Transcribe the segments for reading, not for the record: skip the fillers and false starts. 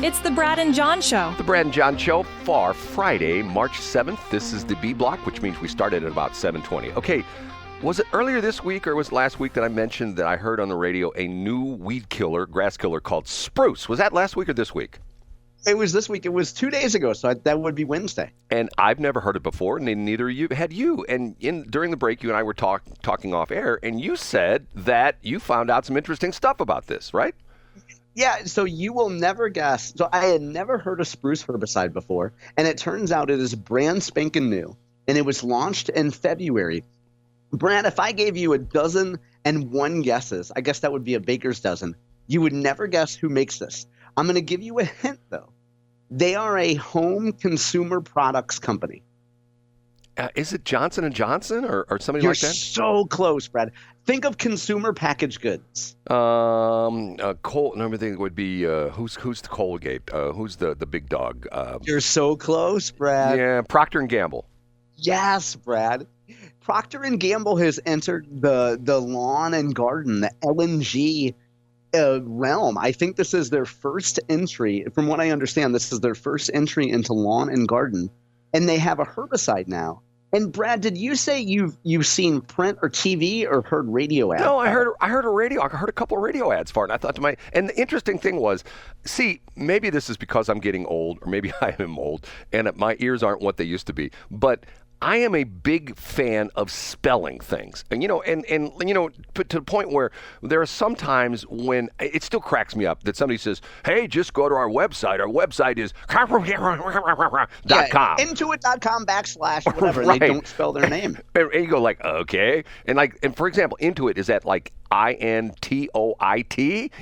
It's the Brad and John Show. The Brad and John Show for Friday, March 7th. This is the B block, which means we started at about 7:20. Okay, was it earlier this week or was it last week that I mentioned that I heard on the radio a new weed killer, grass killer called Spruce? Was that last week or this week? It was this week. It was 2 days ago, so that would be Wednesday. And I've never heard it before, and neither of you had you. And during the break, you and I were talking off air, and you said that you found out some interesting stuff about this, right? Yeah, so you will never guess. So I had never heard of Spruce herbicide before, and it turns out it is brand spanking new, and it was launched in February. Brad, if I gave you 1,001 guesses, I guess that would be a baker's dozen, you would never guess who makes this. I'm going to give you a hint, though. They are a home consumer products company. Is it Johnson & Johnson or somebody You're like that? You're so close, Brad. Think of consumer packaged goods. Everything would be who's the Colgate? Who's the big dog? You're so close, Brad. Yeah, Procter & Gamble. Yes, Brad. Procter & Gamble has entered the lawn and garden, the LNG realm. I think this is their first entry. From what I understand, this is their first entry into lawn and garden. And they have a herbicide now. And Brad, did you say you've seen print or TV or heard radio ads? No, I heard a radio. I heard a couple of radio ads for it. And I thought and the interesting thing was, see, maybe this is because I'm getting old, or maybe I am old, and my ears aren't what they used to be. But I am a big fan of spelling things, and to the point where there are some times when it still cracks me up that somebody says, "Hey, just go to our website. Our website is .com." Intuit.com / whatever. Right. They don't spell their name. And you go like, okay, and for example, Intuit is that like INTOIT,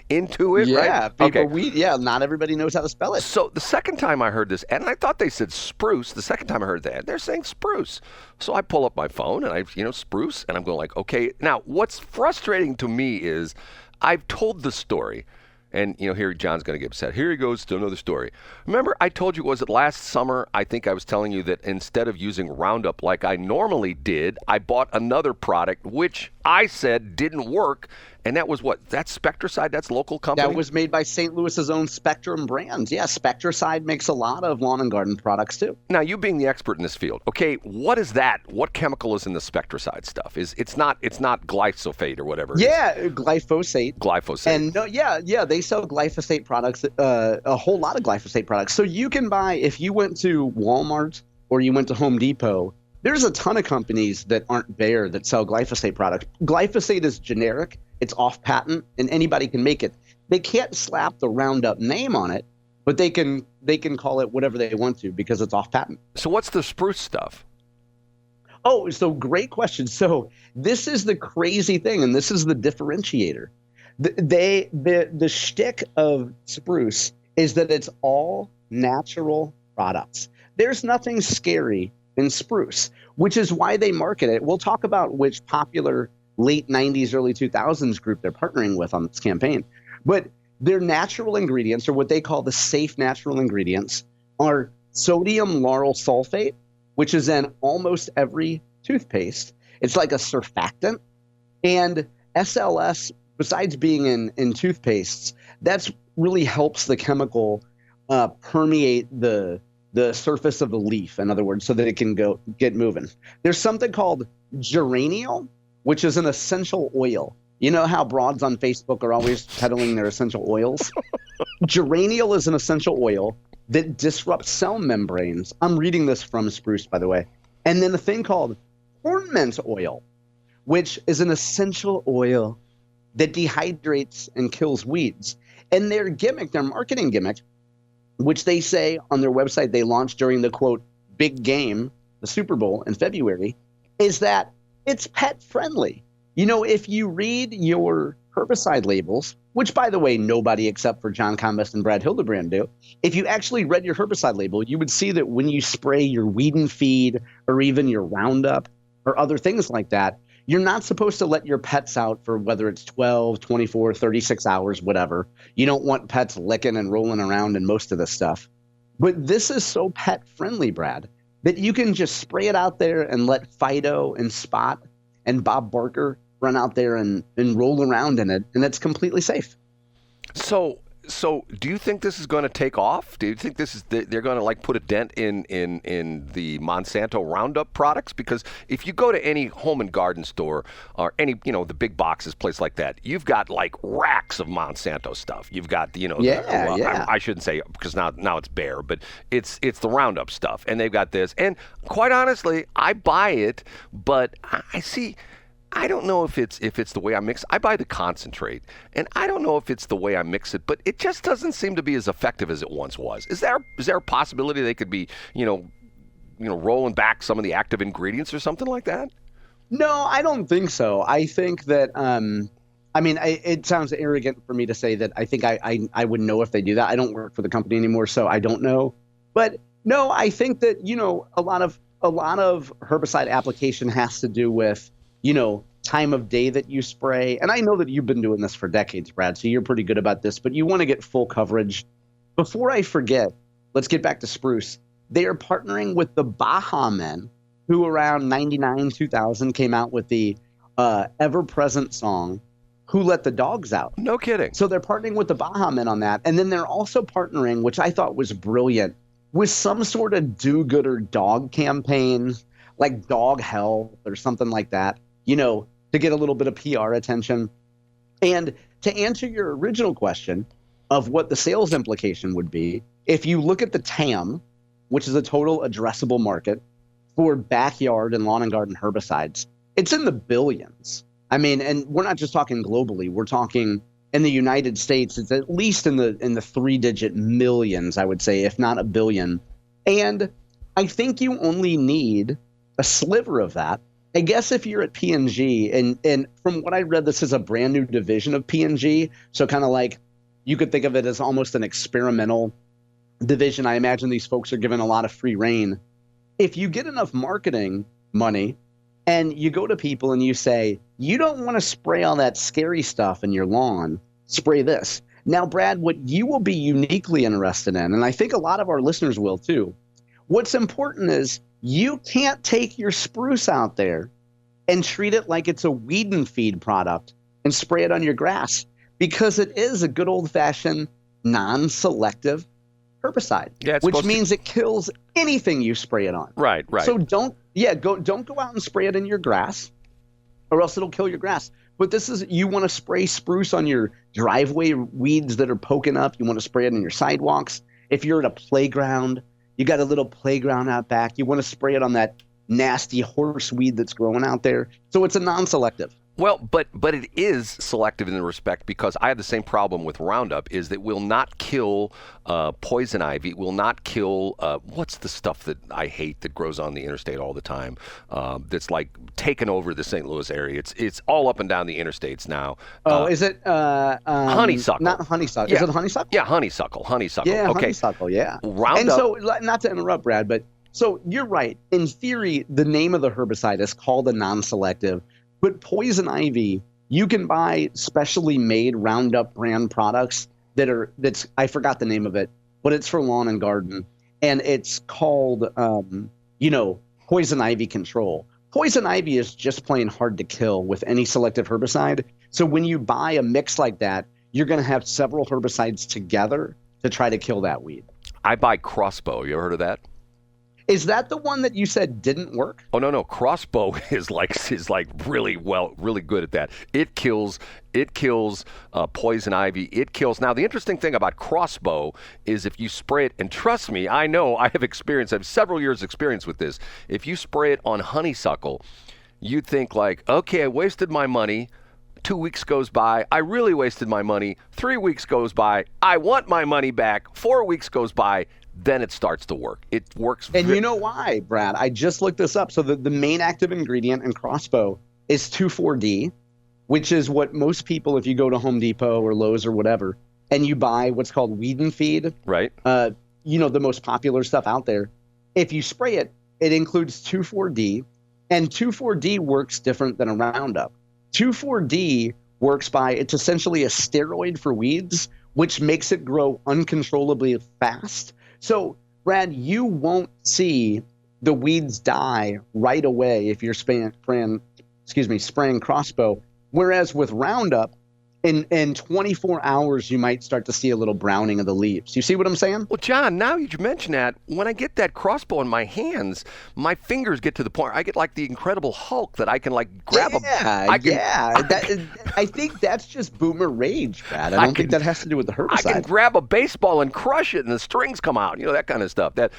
Intuit, yeah, right? People, not everybody knows how to spell it. So the second time I heard this, and I thought they said Spruce. The second time I heard that, they're saying Spruce. So I pull up my phone and Spruce, and I'm going like, okay. Now, what's frustrating to me is I've told the story. And, here John's going to get upset. Here he goes to another story. Remember, I told you, was it last summer, I think I was telling you that instead of using Roundup like I normally did, I bought another product, which I said didn't work. And that was what? That's Spectracide? That's local company? That was made by St. Louis's own Spectrum Brands. Yeah, Spectracide makes a lot of lawn and garden products, too. Now, you being the expert in this field, okay, what is that? What chemical is in the Spectracide stuff? It's not glyphosate or whatever. Yeah, glyphosate. Glyphosate. And they sell glyphosate products, a whole lot of glyphosate products. So you can buy, if you went to Walmart or you went to Home Depot, there's a ton of companies that aren't there that sell glyphosate products. Glyphosate is generic. It's off patent, and anybody can make it. They can't slap the Roundup name on it, but they can call it whatever they want to because it's off patent. So what's the Spruce stuff? Oh, so great question. So this is the crazy thing, and this is the differentiator. The shtick of Spruce is that it's all natural products. There's nothing scary in Spruce, which is why they market it. We'll talk about which popular late 90s, early 2000s group they're partnering with on this campaign. But their natural ingredients, or what they call the safe natural ingredients, are sodium lauryl sulfate, which is in almost every toothpaste. It's like a surfactant. And SLS, besides being in toothpastes, that's really helps the chemical permeate the surface of the leaf, in other words, so that it can get moving. There's something called geraniol, which is an essential oil. You know how broads on Facebook are always peddling their essential oils? Geraniol is an essential oil that disrupts cell membranes. I'm reading this from Spruce, by the way. And then a thing called hornment oil, which is an essential oil that dehydrates and kills weeds. And their marketing gimmick, which they say on their website they launched during the, quote, big game, the Super Bowl in February, is that it's pet friendly. If you read your herbicide labels, which, by the way, nobody except for John Combest and Brad Hildebrand do, if you actually read your herbicide label, you would see that when you spray your weed and feed or even your Roundup or other things like that, you're not supposed to let your pets out for whether it's 12, 24, 36 hours, whatever. You don't want pets licking and rolling around in most of this stuff. But this is so pet friendly, Brad, that you can just spray it out there and let Fido and Spot and Bob Barker run out there and roll around in it, and it's completely safe. So So, do you think this is going to take off? Do you think they're going to like put a dent in the Monsanto Roundup products? Because if you go to any home and garden store or any the big boxes, place like that, you've got like racks of Monsanto stuff. You've got I shouldn't say because now it's Bayer, but it's the Roundup stuff, and they've got this. And quite honestly, I buy it, but I don't know if it's the way I mix. I buy the concentrate, and I don't know if it's the way I mix it, but it just doesn't seem to be as effective as it once was. Is there a possibility they could be, rolling back some of the active ingredients or something like that? No, I don't think so. I think that it sounds arrogant for me to say that I think I would know if they do that. I don't work for the company anymore, so I don't know. But no, I think that a lot of herbicide application has to do with time of day that you spray. And I know that you've been doing this for decades, Brad, so you're pretty good about this, but you want to get full coverage. Before I forget, let's get back to Spruce. They are partnering with the Baja Men, who around 99, 2000 came out with the ever-present song, Who Let the Dogs Out? No kidding. So they're partnering with the Baja Men on that. And then they're also partnering, which I thought was brilliant, with some sort of do-gooder dog campaign, like dog health or something like that, to get a little bit of PR attention. And to answer your original question of what the sales implication would be, if you look at the TAM, which is a total addressable market for backyard and lawn and garden herbicides, it's in the billions. I mean, and we're not just talking globally. We're talking in the United States, it's at least in the three-digit millions, I would say, if not a billion. And I think you only need a sliver of that. I guess if you're at P&G, and from what I read, this is a brand new division of P&G, so kind of like you could think of it as almost an experimental division. I imagine these folks are given a lot of free rein. If you get enough marketing money and you go to people and you say, you don't want to spray all that scary stuff in your lawn, spray this. Now, Brad, what you will be uniquely interested in, and I think a lot of our listeners will too, what's important is you can't take your spruce out there and treat it like it's a weed and feed product and spray it on your grass, because it is a good old-fashioned non-selective herbicide, which means it kills anything you spray it on. Right. So don't go out and spray it in your grass, or else it'll kill your grass. But you want to spray spruce on your driveway weeds that are poking up. You want to spray it on your sidewalks. If you're at a playground, you got a little playground out back, you want to spray it on that nasty horse weed that's growing out there. So it's a non-selective. Well, but it is selective in the respect, because I have the same problem with Roundup, is that will not kill poison ivy, will not kill what's the stuff that I hate that grows on the interstate all the time, that's like taken over the St. Louis area. It's all up and down the interstates now. Is it honeysuckle? Not honeysuckle. Yeah. Is it honeysuckle? Yeah, honeysuckle. Yeah, okay. Honeysuckle, yeah. Roundup. And so, not to interrupt, Brad, but so you're right. In theory, the name of the herbicide is called a non-selective. But poison ivy, you can buy specially made Roundup brand products that's I forgot the name of it, but it's for lawn and garden, and it's called poison ivy control. Poison ivy is just plain hard to kill with any selective herbicide. So when you buy a mix like that, you're going to have several herbicides together to try to kill that weed. I buy Crossbow. You ever heard of that? Is that the one that you said didn't work? Oh, no. Crossbow is like really good at that. It kills poison ivy. It kills. Now, the interesting thing about Crossbow is if you spray it, and trust me, I know, I have several years experience with this. If you spray it on honeysuckle, you'd think like, okay, I wasted my money. 2 weeks goes by, I really wasted my money. 3 weeks goes by, I want my money back. 4 weeks goes by, then it starts to work. It works. And you know why, Brad? I just looked this up. So the main active ingredient in Crossbow is 2,4-D, which is what most people, if you go to Home Depot or Lowe's or whatever, and you buy what's called weed and feed, right? The most popular stuff out there. If you spray it, it includes 2,4-D, and 2,4-D works different than a Roundup. 2,4-D works by, it's essentially a steroid for weeds, which makes it grow uncontrollably fast. So, Brad, you won't see the weeds die right away if you're spraying Crossbow. Whereas with Roundup, in 24 hours, you might start to see a little browning of the leaves. You see what I'm saying? Well, John, now you mention that, when I get that crossbow in my hands, my fingers get to the point I get like the Incredible Hulk that I can like grab I think that's just boomer rage, Brad. I don't think that has to do with the herbicide. I can grab a baseball and crush it and the strings come out, that kind of stuff. That,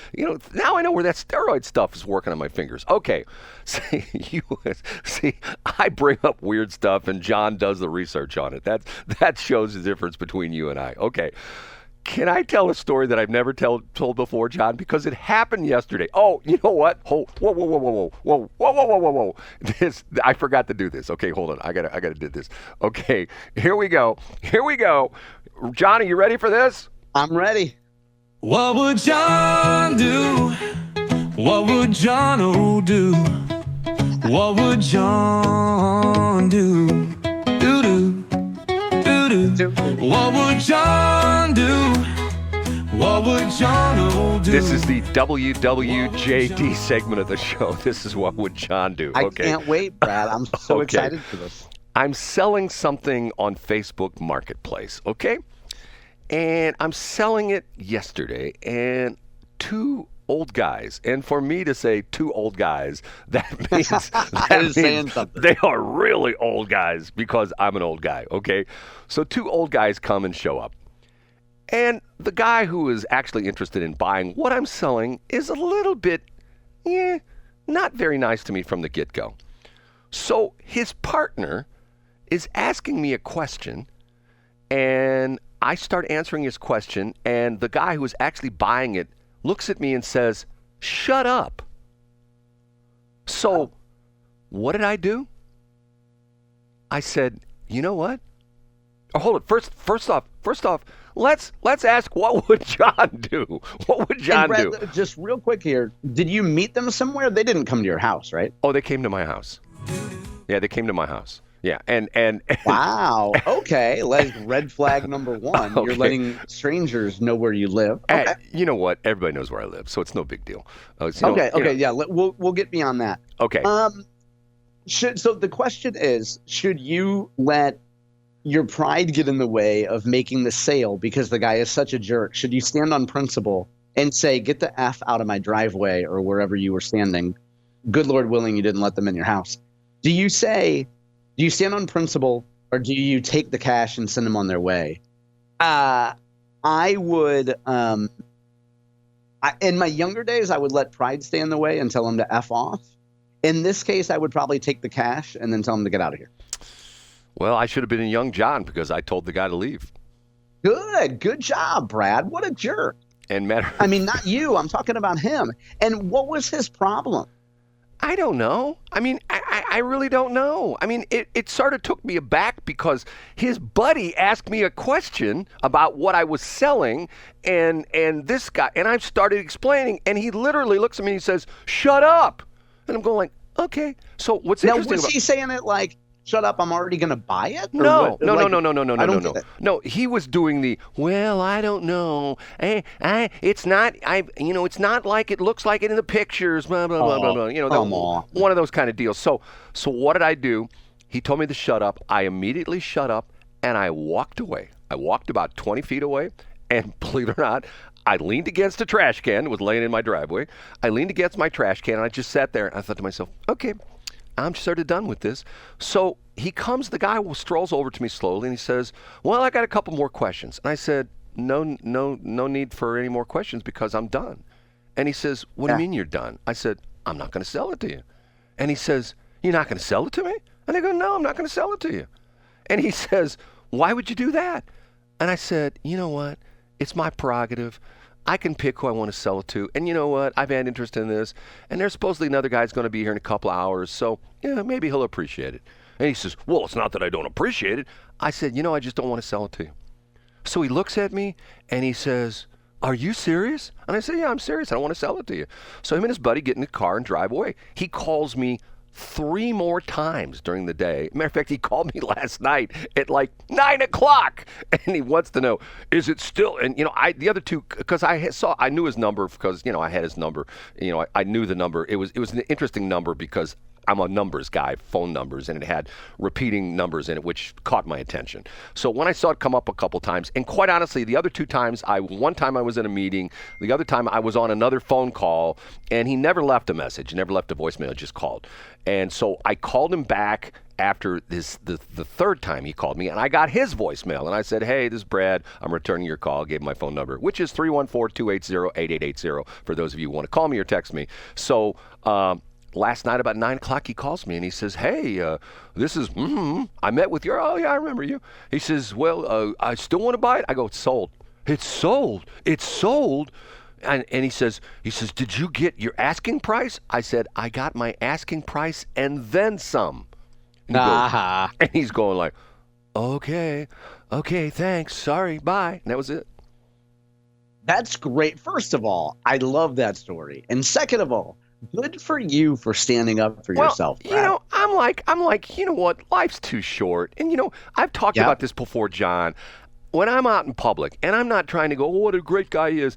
now I know where that steroid stuff is working on my fingers. Okay, see, I bring up weird stuff and John does the research on it. That shows the difference between you and I. Okay. Can I tell a story that I've never told before, John? Because it happened yesterday. Oh, you know what? Whoa. I forgot to do this. Okay, hold on. I gotta do this. Okay, here we go. John, are you ready for this? I'm ready. What would John do? What would John do? What would John do? What would John do? What would John do? This is the WWJD segment of the show. This is What Would John Do? Okay. I can't wait, Brad. I'm so excited for this. I'm selling something on Facebook Marketplace, okay? And I'm selling it yesterday, and two old guys. And for me to say two old guys, that means they are really old guys because I'm an old guy, okay? So two old guys come and show up. And the guy who is actually interested in buying what I'm selling is a little bit, not very nice to me from the get-go. So his partner is asking me a question, and I start answering his question, and the guy who is actually buying it looks at me and says, "Shut up." So what did I do? I said, you know what? Oh, hold it. First off, let's ask, what would John do? What would John do? Just real quick here, did you meet them somewhere? They didn't come to your house, right? Oh, they came to my house. Yeah, they came to my house. Yeah, and wow. Okay, like red flag number one. Okay. You're letting strangers know where you live. Okay. You know what? Everybody knows where I live, so it's no big deal. Yeah. We'll get beyond that. Okay. So the question is, should you let your pride get in the way of making the sale because the guy is such a jerk? Should you stand on principle and say, "Get the F out of my driveway," or wherever you were standing? Good Lord willing, you didn't let them in your house. Do you stand on principle, or do you take the cash and send them on their way? I would, in my younger days, I would let pride stay in the way and tell them to F off. In this case, I would probably take the cash and then tell them to get out of here. Well, I should have been a young John because I told the guy to leave. Good job, Brad. What a jerk. I mean, not you. I'm talking about him. And what was his problem? I don't know. I mean, I really don't know. I mean, it sort of took me aback because his buddy asked me a question about what I was selling, and this guy, and I started explaining, and he literally looks at me and he says, "Shut up." And I'm going like, okay. So what's interesting was he saying it like, "Shut up, I'm already going to buy it"? No. No, he was doing the, well, I don't know. It's not like it looks like it in the pictures, blah, blah, blah, blah. One of those kind of deals. So what did I do? He told me to shut up. I immediately shut up, and I walked away. I walked about 20 feet away, and believe it or not, I leaned against a trash can. It was laying in my driveway. I leaned against my trash can, and I just sat there, and I thought to myself, okay, I'm sort of done with this. So the guy strolls over to me slowly, and he says, "Well, I got a couple more questions." And I said, no need for any more questions because I'm done. And he says, "What do you mean you're done?" I said, "I'm not going to sell it to you." And he says, "You're not going to sell it to me?" And I go, "No, I'm not going to sell it to you." And he says, "Why would you do that?" And I said, "You know what? It's my prerogative. I can pick who I want to sell it to. And you know what? I've had interest in this. And there's supposedly another guy's going to be here in a couple hours. So, yeah, maybe he'll appreciate it." And he says, "Well, it's not that I don't appreciate it." I said, "I just don't want to sell it to you." So he looks at me and he says, "Are you serious?" And I said, "Yeah, I'm serious. I don't want to sell it to you." So him and his buddy get in the car and drive away. He calls me 3 more times during the day. Matter of fact, he called me last night at like 9 o'clock, and he wants to know, is it still? And the other two, because I knew his number because I had his number. I knew the number. It was an interesting number because I'm a numbers guy, phone numbers, and it had repeating numbers in it, which caught my attention. So when I saw it come up a couple times, and quite honestly, the other two times, one time I was in a meeting, the other time I was on another phone call, and he never left a message, never left a voicemail, just called. And so I called him back after the third time he called me, and I got his voicemail, and I said, hey, this is Brad. I'm returning your call. I gave him my phone number, which is 314-280-8880 for those of you who want to call me or text me. So last night about 9 o'clock, he calls me, and he says, hey, this is, I met with your, oh, yeah, I remember you. He says, well, I still want to buy it. I go, it's sold. It's sold. It's sold. And he says, did you get your asking price? I said, I got my asking price and then some. And he's going like, okay, thanks, sorry, bye. And that was it. That's great. First of all, I love that story. And second of all, good for you for standing up for yourself, Brad. You know, I'm like, you know what? Life's too short. And, you know, I've talked about this before, John. When I'm out in public, and I'm not trying to go, oh, what a great guy he is.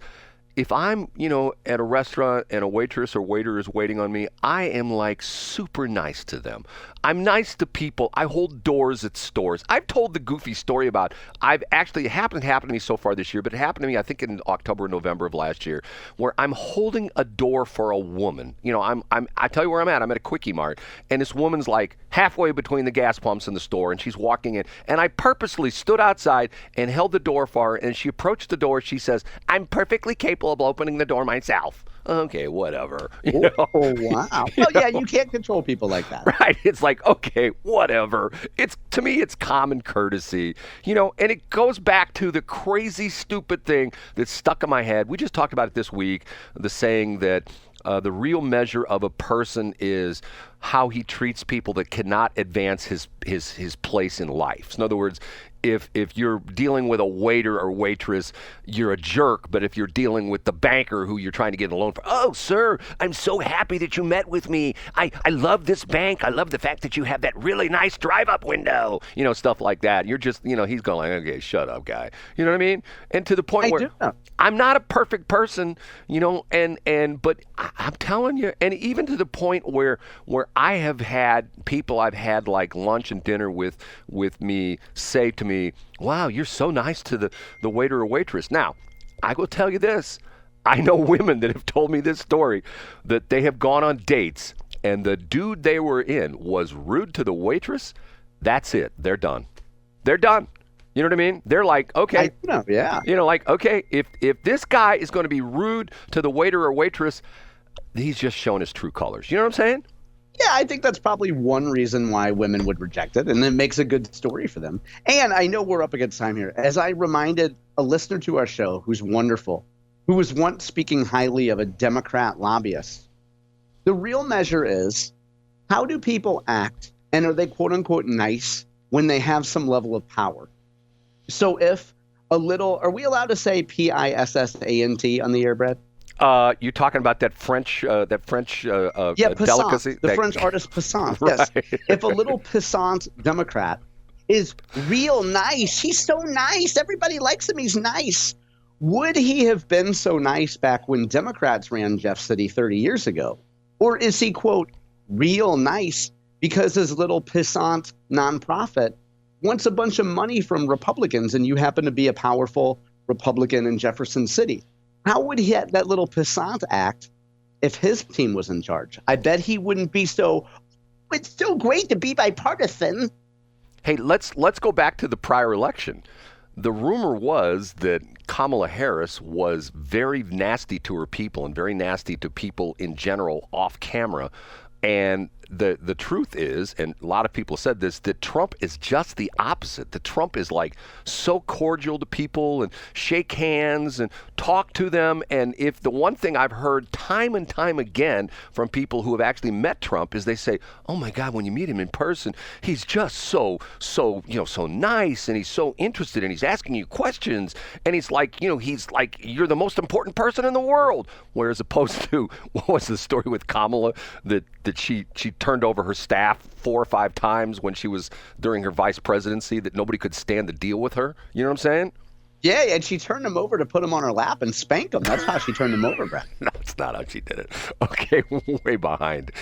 If I'm, you know, at a restaurant and a waitress or waiter is waiting on me, I am like super nice to them. I'm nice to people. I hold doors at stores. I've told the goofy story about, it happened to me so far this year, but it happened to me, I think, in October or November of last year, where I'm holding a door for a woman. You know, I tell you where I'm at. I'm at a Quickie Mart, and this woman's like halfway between the gas pumps and the store, and she's walking in, and I purposely stood outside and held the door for her, and she approached the door. She says, I'm perfectly capable of opening the door myself. Okay, whatever. You know? Oh, wow. Well, yeah, you can't control people like that. Right. It's like, okay, whatever. To me, it's common courtesy. You know, and it goes back to the crazy, stupid thing that's stuck in my head. We just talked about it this week, the saying that the real measure of a person is how he treats people that cannot advance his place in life. So in other words, if you're dealing with a waiter or waitress, you're a jerk. But if you're dealing with the banker who you're trying to get a loan for, oh, sir, I'm so happy that you met with me. I love this bank. I love the fact that you have that really nice drive-up window. You know, stuff like that. You're just, you know, he's going like, okay, shut up, guy. You know what I mean? And to the point where I'm not a perfect person, you know, but I'm telling you, and even to the point where I have had people I've had like lunch and dinner with me say to me, wow, you're so nice to the waiter or waitress. Now, I will tell you this. I know women that have told me this story, that they have gone on dates, and the dude they were in was rude to the waitress. That's it. They're done. They're done. You know what I mean? They're like, okay. You know, like, okay, if this guy is going to be rude to the waiter or waitress, he's just showing his true colors. You know what I'm saying? Yeah, I think that's probably one reason why women would reject it, and it makes a good story for them. And I know we're up against time here. As I reminded a listener to our show who's wonderful, who was once speaking highly of a Democrat lobbyist, the real measure is, how do people act, and are they quote-unquote nice when they have some level of power? So if a little, are we allowed to say P-I-S-S-A-N-T on the air, Brad? You're talking about that French Pissant, delicacy? The French artist Pissant, yes. Right. If a little Pissant Democrat is real nice, he's so nice, everybody likes him, he's nice. Would he have been so nice back when Democrats ran Jeff City 30 years ago? Or is he, quote, real nice because his little Pissant nonprofit wants a bunch of money from Republicans and you happen to be a powerful Republican in Jefferson City? How would that little Pissant act if his team was in charge? I bet he wouldn't be so, it's so great to be bipartisan. Hey, let's go back to the prior election. The rumor was that Kamala Harris was very nasty to her people and very nasty to people in general off camera. And the truth is, and a lot of people said this, that Trump is just the opposite. That Trump is like so cordial to people and shake hands and talk to them. And if the one thing I've heard time and time again from people who have actually met Trump is they say, oh my God, when you meet him in person, he's just so nice, and he's so interested, and he's asking you questions, and he's like, you're the most important person in the world. Whereas opposed to, what was the story with Kamala, that she turned over her staff 4 or 5 times when she was during her vice presidency, that nobody could stand to deal with her. You know what I'm saying? Yeah, and she turned him over to put him on her lap and spank him. That's how she turned him over, Brad. No, it's not how she did it. Okay, way behind.